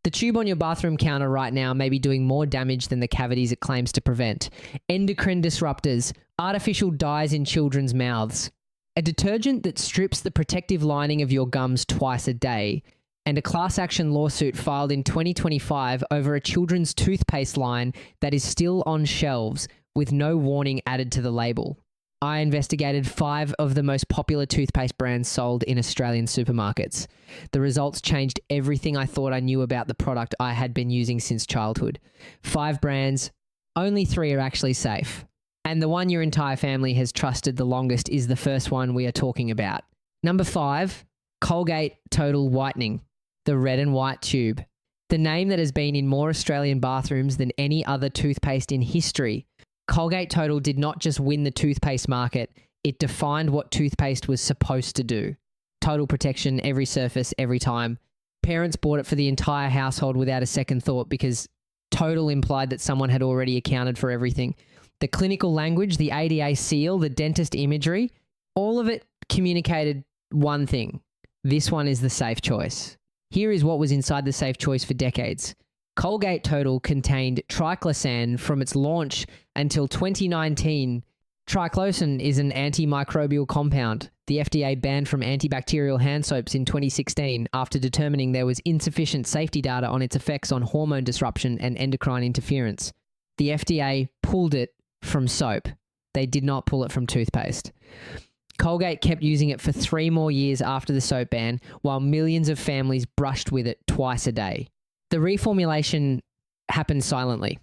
The tube on your bathroom counter right now may be doing more damage than the cavities it claims to prevent. Endocrine disruptors, artificial dyes in children's mouths, a detergent that strips the protective lining of your gums twice a day, and a class action lawsuit filed in 2025 over a children's toothpaste line that is still on shelves with no warning added to the label. I investigated 5 of the most popular toothpaste brands sold in Australian supermarkets. The results changed everything I thought I knew about the product I had been using since childhood. 5 brands, only 3 are actually safe. And the one your entire family has trusted the longest is the first one we are talking about. Number 5, Colgate Total Whitening, the red and white tube. The name that has been in more Australian bathrooms than any other toothpaste in history. Colgate Total did not just win the toothpaste market, it defined what toothpaste was supposed to do. Total protection, every surface, every time. Parents bought it for the entire household without a second thought because Total implied that someone had already accounted for everything. The clinical language, the ADA seal, the dentist imagery, all of it communicated one thing. This one is the safe choice. Here is what was inside the safe choice for decades. Colgate Total contained triclosan from its launch until 2019. Triclosan is an antimicrobial compound. The FDA banned from antibacterial hand soaps in 2016 after determining there was insufficient safety data on its effects on hormone disruption and endocrine interference. The FDA pulled it from soap. They did not pull it from toothpaste. Colgate kept using it for 3 more years after the soap ban, while millions of families brushed with it twice a day. The reformulation happened silently.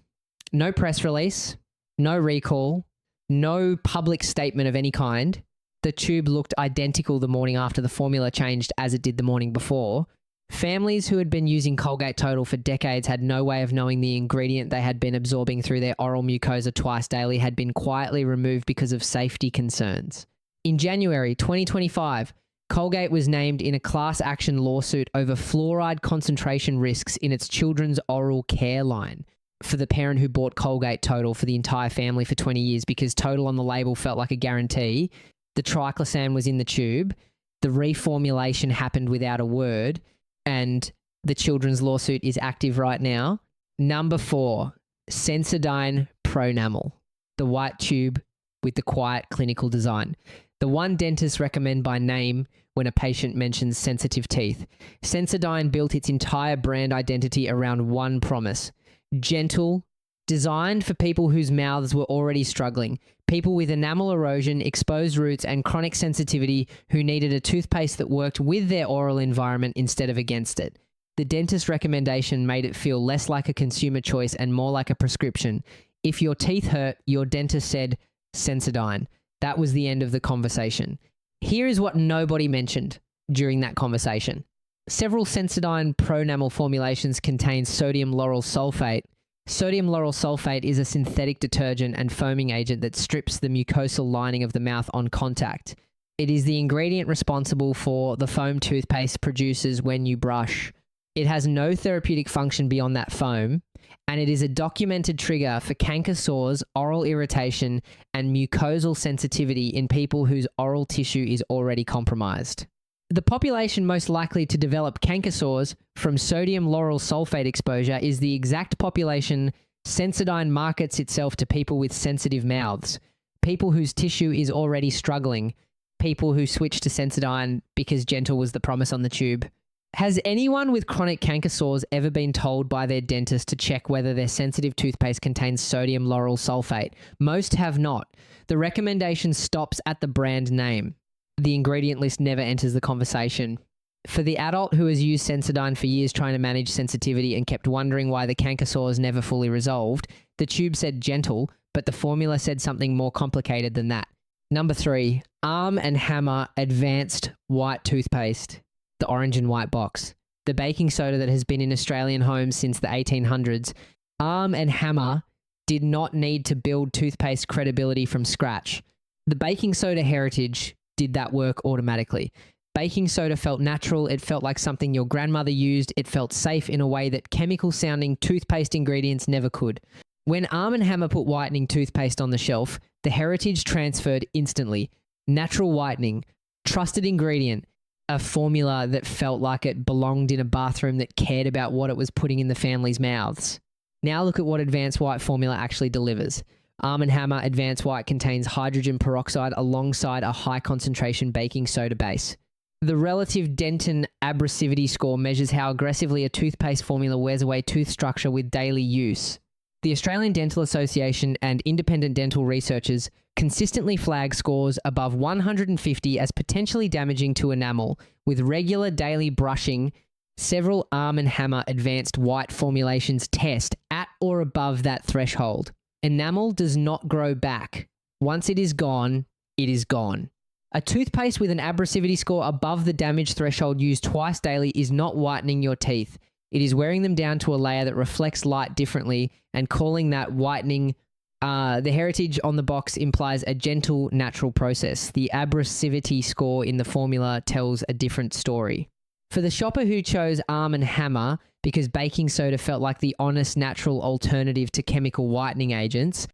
No press release, no recall, no public statement of any kind. The tube looked identical the morning after the formula changed as it did the morning before. Families who had been using Colgate Total for decades had no way of knowing the ingredient they had been absorbing through their oral mucosa twice daily had been quietly removed because of safety concerns. In January 2025, Colgate was named in a class action lawsuit over fluoride concentration risks in its children's oral care line for the parent who bought Colgate Total for the entire family for 20 years because Total on the label felt like a guarantee. The triclosan was in the tube. The reformulation happened without a word, and the children's lawsuit is active right now. Number 4, Sensodyne Pronamel, the white tube with the quiet clinical design. The one dentists recommend by name when a patient mentions sensitive teeth. Sensodyne built its entire brand identity around one promise: gentle, designed for people whose mouths were already struggling, people with enamel erosion, exposed roots, and chronic sensitivity who needed a toothpaste that worked with their oral environment instead of against it. The dentist recommendation made it feel less like a consumer choice and more like a prescription. If your teeth hurt, your dentist said Sensodyne. That was the end of the conversation. Here is what nobody mentioned during that conversation. Several Sensodyne Pronamel formulations contain sodium lauryl sulfate. Sodium lauryl sulfate is a synthetic detergent and foaming agent that strips the mucosal lining of the mouth on contact. It is the ingredient responsible for the foam toothpaste produces when you brush. It has no therapeutic function beyond that foam, and it is a documented trigger for canker sores, oral irritation, and mucosal sensitivity in people whose oral tissue is already compromised. The population most likely to develop canker sores from sodium lauryl sulfate exposure is the exact population Sensodyne markets itself to: people with sensitive mouths, people whose tissue is already struggling, people who switched to Sensodyne because gentle was the promise on the tube. Has anyone with chronic canker sores ever been told by their dentist to check whether their sensitive toothpaste contains sodium lauryl sulfate? Most have not. The recommendation stops at the brand name. The ingredient list never enters the conversation. For the adult who has used Sensodyne for years trying to manage sensitivity and kept wondering why the canker sores never fully resolved, the tube said gentle, but the formula said something more complicated than that. Number 3, Arm & Hammer Advanced White Toothpaste. The orange and white box. The baking soda that has been in Australian homes since the 1800s. Arm & Hammer did not need to build toothpaste credibility from scratch. The baking soda heritage did that work automatically. Baking soda felt natural, it felt like something your grandmother used, it felt safe in a way that chemical-sounding toothpaste ingredients never could. When Arm & Hammer put whitening toothpaste on the shelf, the heritage transferred instantly. Natural whitening, trusted ingredient, a formula that felt like it belonged in a bathroom that cared about what it was putting in the family's mouths. Now look at what Advanced White formula actually delivers. Arm & Hammer Advanced White contains hydrogen peroxide alongside a high concentration baking soda base. The relative Denton abrasivity score measures how aggressively a toothpaste formula wears away tooth structure with daily use. The Australian Dental Association and independent dental researchers consistently flag scores above 150 as potentially damaging to enamel. With regular daily brushing, several Arm & Hammer Advanced White formulations test at or above that threshold. Enamel does not grow back. Once it is gone, it is gone. A toothpaste with an abrasivity score above the damage threshold used twice daily is not whitening your teeth. It is wearing them down to a layer that reflects light differently and calling that whitening. The heritage on the box implies a gentle, natural process. The abrasivity score in the formula tells a different story. For the shopper who chose Arm & Hammer because baking soda felt like the honest, natural alternative to chemical whitening agents,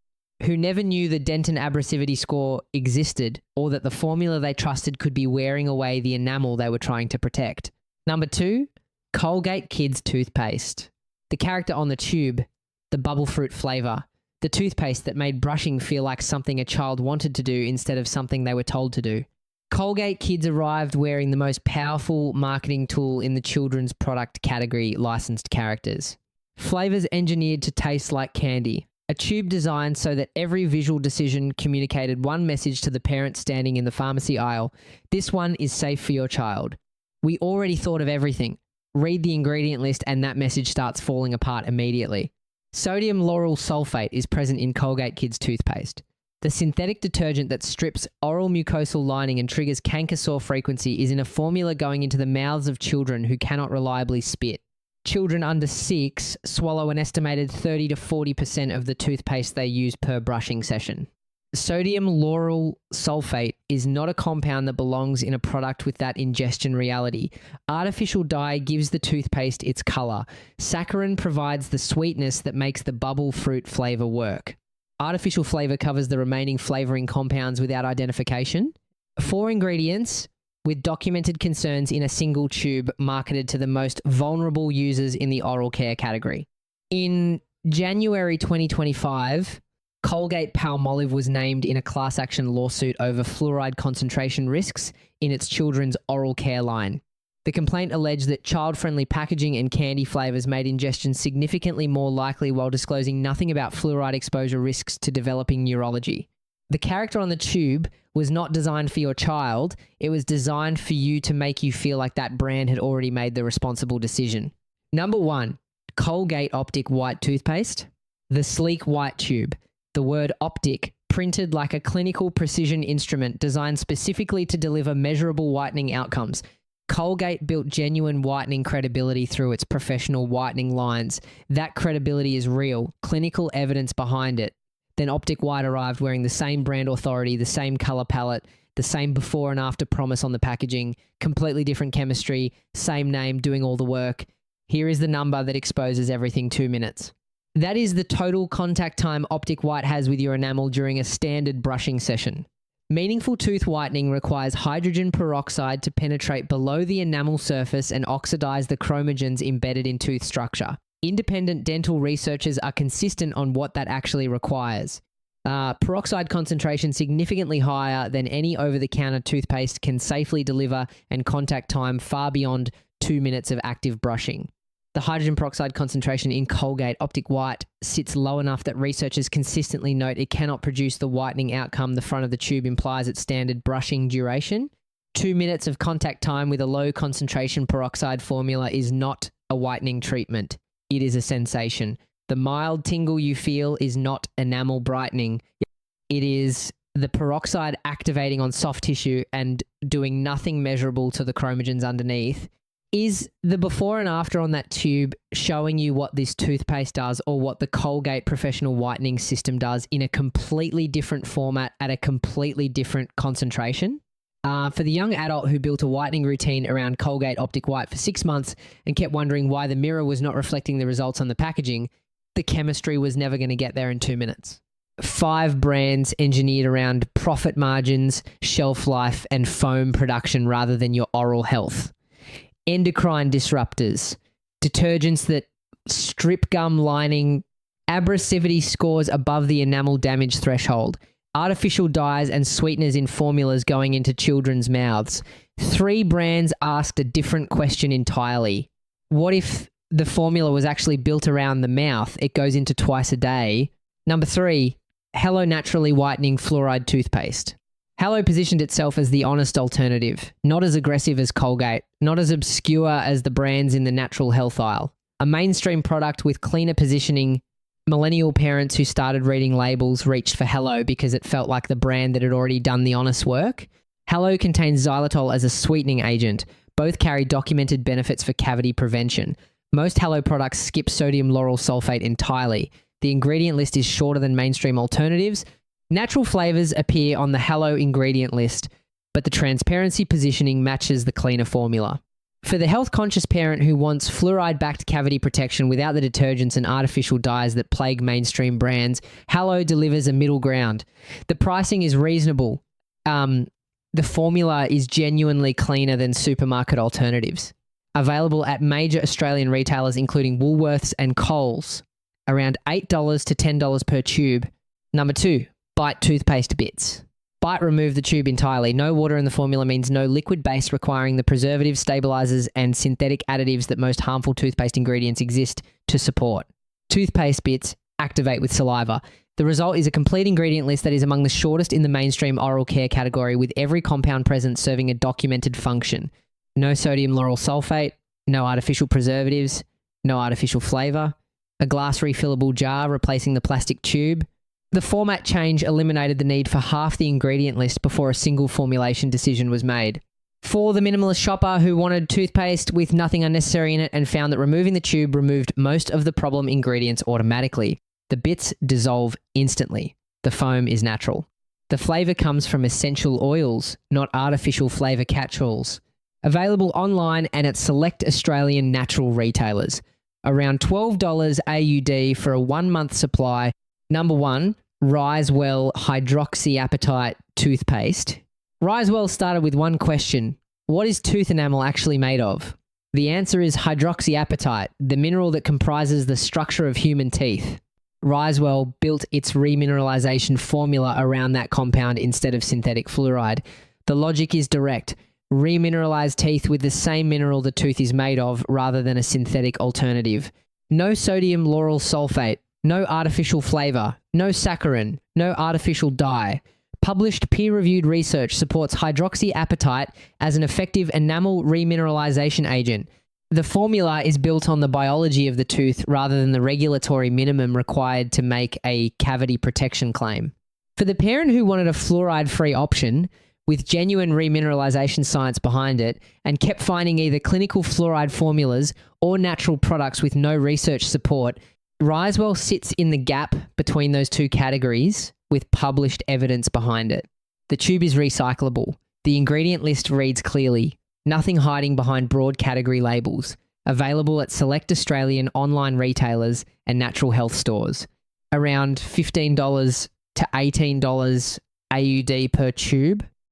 who never knew the Denton abrasivity score existed or that the formula they trusted could be wearing away the enamel they were trying to protect. Number 2, Colgate Kids Toothpaste. The character on the tube, the bubble fruit flavour, the toothpaste that made brushing feel like something a child wanted to do instead of something they were told to do. Colgate Kids arrived wearing the most powerful marketing tool in the children's product category, licensed characters. Flavours engineered to taste like candy. A tube designed so that every visual decision communicated one message to the parent standing in the pharmacy aisle. This one is safe for your child. We already thought of everything. Read the ingredient list and that message starts falling apart immediately. Sodium lauryl sulfate is present in Colgate Kids toothpaste. The synthetic detergent that strips oral mucosal lining and triggers canker sore frequency is in a formula going into the mouths of children who cannot reliably spit. Children under 6 swallow an estimated 30 to 40% of the toothpaste they use per brushing session. Sodium lauryl sulfate is not a compound that belongs in a product with that ingestion reality. Artificial dye gives the toothpaste its color. Saccharin provides the sweetness that makes the bubble fruit flavor work. Artificial flavor covers the remaining flavoring compounds without identification. 4 ingredients with documented concerns in a single tube marketed to the most vulnerable users in the oral care category. In January 2025, Colgate-Palmolive was named in a class action lawsuit over fluoride concentration risks in its children's oral care line. The complaint alleged that child-friendly packaging and candy flavors made ingestion significantly more likely while disclosing nothing about fluoride exposure risks to developing neurology. The character on the tube was not designed for your child. It was designed for you to make you feel like that brand had already made the responsible decision. Number 1, Colgate Optic White Toothpaste. The sleek white tube. The word optic, printed like a clinical precision instrument designed specifically to deliver measurable whitening outcomes. Colgate built genuine whitening credibility through its professional whitening lines. That credibility is real, clinical evidence behind it. Then Optic White arrived wearing the same brand authority, the same color palette, the same before and after promise on the packaging, completely different chemistry, same name, doing all the work. Here is the number that exposes everything: 2 minutes. That is the total contact time Optic White has with your enamel during a standard brushing session. Meaningful tooth whitening requires hydrogen peroxide to penetrate below the enamel surface and oxidize the chromogens embedded in tooth structure. Independent dental researchers are consistent on what that actually requires. Peroxide concentration significantly higher than any over-the-counter toothpaste can safely deliver, and contact time far beyond 2 minutes of active brushing. The hydrogen peroxide concentration in Colgate Optic White sits low enough that researchers consistently note it cannot produce the whitening outcome the front of the tube implies at standard brushing duration. 2 minutes of contact time with a low concentration peroxide formula is not a whitening treatment. It is a sensation. The mild tingle you feel is not enamel brightening. It is the peroxide activating on soft tissue and doing nothing measurable to the chromogens underneath. Is the before and after on that tube showing you what this toothpaste does or what the Colgate professional whitening system does in a completely different format at a completely different concentration? For the young adult who built a whitening routine around Colgate Optic White for 6 months and kept wondering why the mirror was not reflecting the results on the packaging, the chemistry was never going to get there in 2 minutes. 5 brands engineered around profit margins, shelf life, and foam production rather than your oral health. Endocrine disruptors, detergents that strip gum lining, abrasivity scores above the enamel damage threshold, artificial dyes and sweeteners in formulas going into children's mouths. 3 brands asked a different question entirely. What if the formula was actually built around the mouth? It goes into twice a day. Number 3, Hello Naturally Whitening Fluoride Toothpaste. Hello positioned itself as the honest alternative, not as aggressive as Colgate, not as obscure as the brands in the natural health aisle. A mainstream product with cleaner positioning. Millennial parents who started reading labels reached for Hello because it felt like the brand that had already done the honest work. Hello contains xylitol as a sweetening agent. Both carry documented benefits for cavity prevention. Most Hello products skip sodium lauryl sulfate entirely. The ingredient list is shorter than mainstream alternatives. Natural flavors appear on the Hello ingredient list, but the transparency positioning matches the cleaner formula. For the health-conscious parent who wants fluoride-backed cavity protection without the detergents and artificial dyes that plague mainstream brands, Hello delivers a middle ground. The pricing is reasonable. The formula is genuinely cleaner than supermarket alternatives. Available at major Australian retailers including Woolworths and Coles. Around $8 to $10 per tube. Number 2, Bite toothpaste bits. Bite remove the tube entirely. No water in the formula means no liquid base requiring the preservatives, stabilizers, and synthetic additives that most harmful toothpaste ingredients exist to support. Toothpaste bits activate with saliva. The result is a complete ingredient list that is among the shortest in the mainstream oral care category, with every compound present serving a documented function. No sodium lauryl sulfate, no artificial preservatives, no artificial flavor. A glass refillable jar replacing the plastic tube. The format change eliminated the need for half the ingredient list before a single formulation decision was made. For the minimalist shopper who wanted toothpaste with nothing unnecessary in it and found that removing the tube removed most of the problem ingredients automatically, the bits dissolve instantly. The foam is natural. The flavor comes from essential oils, not artificial flavor catch-alls. Available online and at select Australian natural retailers. Around $12 AUD for a 1-month supply. Number 1, Risewell Hydroxyapatite Toothpaste. Risewell started with one question. What is tooth enamel actually made of? The answer is hydroxyapatite, the mineral that comprises the structure of human teeth. Risewell built its remineralization formula around that compound instead of synthetic fluoride. The logic is direct. Remineralize teeth with the same mineral the tooth is made of rather than a synthetic alternative. No sodium lauryl sulfate, no artificial flavor, no saccharin, no artificial dye. Published peer-reviewed research supports hydroxyapatite as an effective enamel remineralization agent. The formula is built on the biology of the tooth rather than the regulatory minimum required to make a cavity protection claim. For the parent who wanted a fluoride-free option, with genuine remineralization science behind it, and kept finding either clinical fluoride formulas or natural products with no research support, Risewell sits in the gap between those two categories with published evidence behind it. The tube is recyclable. The ingredient list reads clearly, nothing hiding behind broad category labels. Available at select Australian online retailers and natural health stores. Around $15 to $18 AUD per tube.